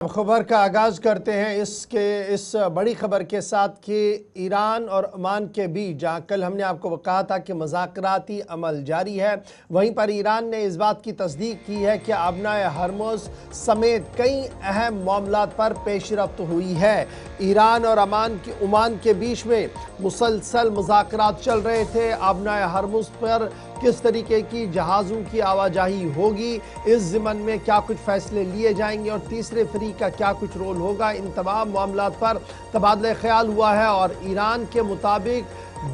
खबर का आगाज करते हैं इस बड़ी खबर के साथ कि ईरान और ओमान के बीच जहां कल हमने आपको कहा था कि मुज़ाकराती अमल जारी है, वहीं पर ईरान ने इस बात की तस्दीक की है कि आबनाए हरमुज़ समेत कई अहम मामलात पर पेशरफ्त हुई है। ईरान और ओमान के बीच में मुसलसल मुज़ाकरात चल रहे थे। आबनाए हरमुज़ पर किस तरीके की जहाज़ों की आवाजाही होगी, इस ज़िमन में क्या कुछ फ़ैसले लिए जाएंगे और तीसरे फ्रीक का क्या कुछ रोल होगा, इन तमाम मामलात पर तबादला ख्याल हुआ है। और ईरान के मुताबिक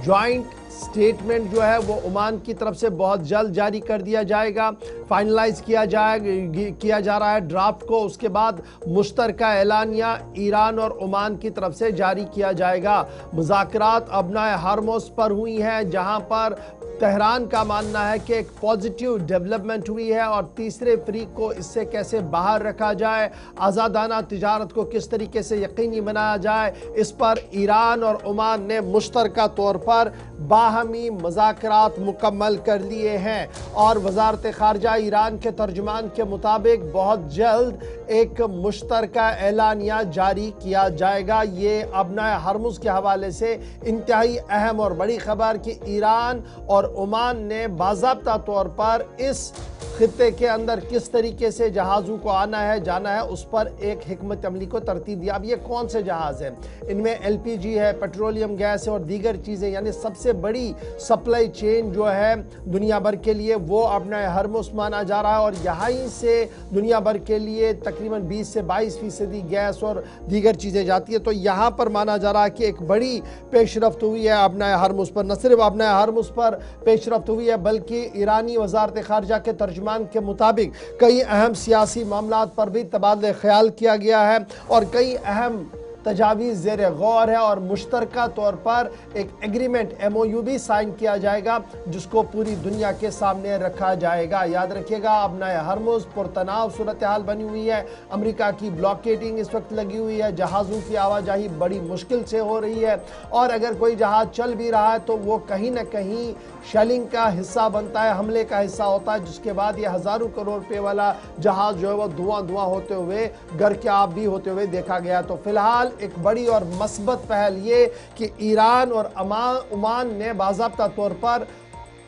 जॉइंट स्टेटमेंट जो है वो ओमान की तरफ से बहुत जल्द जारी कर दिया जाएगा, फाइनलाइज किया जा रहा है ड्राफ्ट को। उसके बाद मुश्तरका एलानिया ईरान और ओमान की तरफ से जारी किया जाएगा। मुज़ाकरात आबनाए हरमुज़ पर हुई हैं, जहां पर तेहरान का मानना है कि एक पॉजिटिव डेवलपमेंट हुई है और तीसरे फ्रीक को इससे कैसे बाहर रखा जाए, आज़ादाना तिजारत को किस तरीके से यकीनी बनाया जाए, इस पर ईरान और ओमान ने मुश्तरका तौर पर बाहमी मुज़ाकरात मुकम्मल कर लिए हैं। और वज़ारत ख़ारजा ईरान के तर्जुमान के मुताबिक बहुत जल्द एक मुश्तरका एलानिया जारी किया जाएगा। ये आबनाए हरमुज़ के हवाले से इंतहाई अहम और बड़ी खबर कि ईरान और ओमान ने बाज़ाब्ता तौर पर इस खित्ते के अंदर किस तरीके से जहाज़ों को आना है जाना है, उस पर एक हिकमत अमली को तरतीब दिया। अब ये कौन से जहाज़ हैं? इनमें LPG है, पेट्रोलियम गैस है और दीगर चीज़ें, यानी सबसे बड़ी सप्लाई चेन जो है दुनिया भर के लिए वो अपना हरमुज़ माना जा रहा है। और यहीं से दुनिया भर के लिए तकरीबन 20 से 22% गैस और दीगर चीज़ें जाती है। तो यहाँ पर माना जा रहा है कि एक बड़ी पेशरफ्त हुई है अपना हरमुज़ पर। न सिर्फ अपना हरमुज़ पर पेशरफ्त हुई है बल्कि ईरानी वज़ारत ख़ारजा के तर्जुमान के मुताबिक कई अहम सियासी मामलात पर भी तबादला ख्याल किया गया है और कई अहम तजावीज़ ज़ेर गौर है। और मुश्तरका तौर पर एक एग्रीमेंट MOU भी साइन किया जाएगा जिसको पूरी दुनिया के सामने रखा जाएगा। याद रखिएगा, आबनाए हरमुज़ पुरतनाव सूरत हाल बनी हुई है। अमेरिका की ब्लॉकेटिंग इस वक्त लगी हुई है, जहाज़ों की आवाजाही बड़ी मुश्किल से हो रही है और अगर कोई जहाज़ चल भी रहा है तो वो कहीं ना कहीं शेलिंग का हिस्सा बनता है, हमले का हिस्सा होता है, जिसके बाद ये हज़ारों करोड़ रुपये वाला जहाज़ जो है वो धुआं होते हुए घर के आब भी होते हुए देखा गया। तो फिलहाल एक बड़ी और मस्बत पहल ये कि ईरान और ओमान ने बाज़ाब्ता तौर पर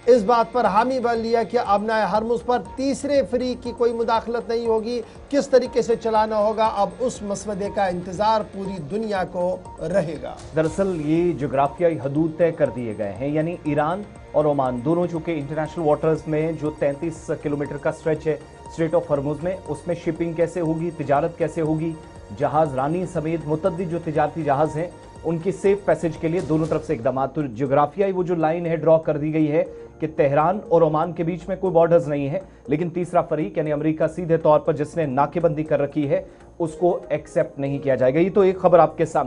इस बात पर हामी बन लिया कि आबनाए हरमुज़ पर तीसरे फ्रीक की कोई मुदाखलत नहीं होगी। किस तरीके से चलाना होगा, अब उस मसवदे का इंतजार पूरी दुनिया को रहेगा। दरअसल ये जोग्राफियाई हदूद तय कर दिए गए हैं, यानी ईरान और ओमान दोनों चूंकि इंटरनेशनल वाटर्स में जो 33 किलोमीटर का स्ट्रेच है स्ट्रेट ऑफ हरमुज़ में, उसमें शिपिंग कैसे होगी, तिजारत कैसे होगी, जहाज रानी समेत मुतअद्दिद जो तिजारती जहाज हैं उनकी सेफ पैसेज के लिए दोनों तरफ से इकदाम। तो जोग्राफियाई वो जो लाइन है ड्रॉ कर दी गई है कि तेहरान और ओमान के बीच में कोई बॉर्डर्स नहीं है, लेकिन तीसरा फरीक यानी अमेरिका सीधे तौर पर जिसने नाकेबंदी कर रखी है उसको एक्सेप्ट नहीं किया जाएगा। ये तो एक खबर आपके सामने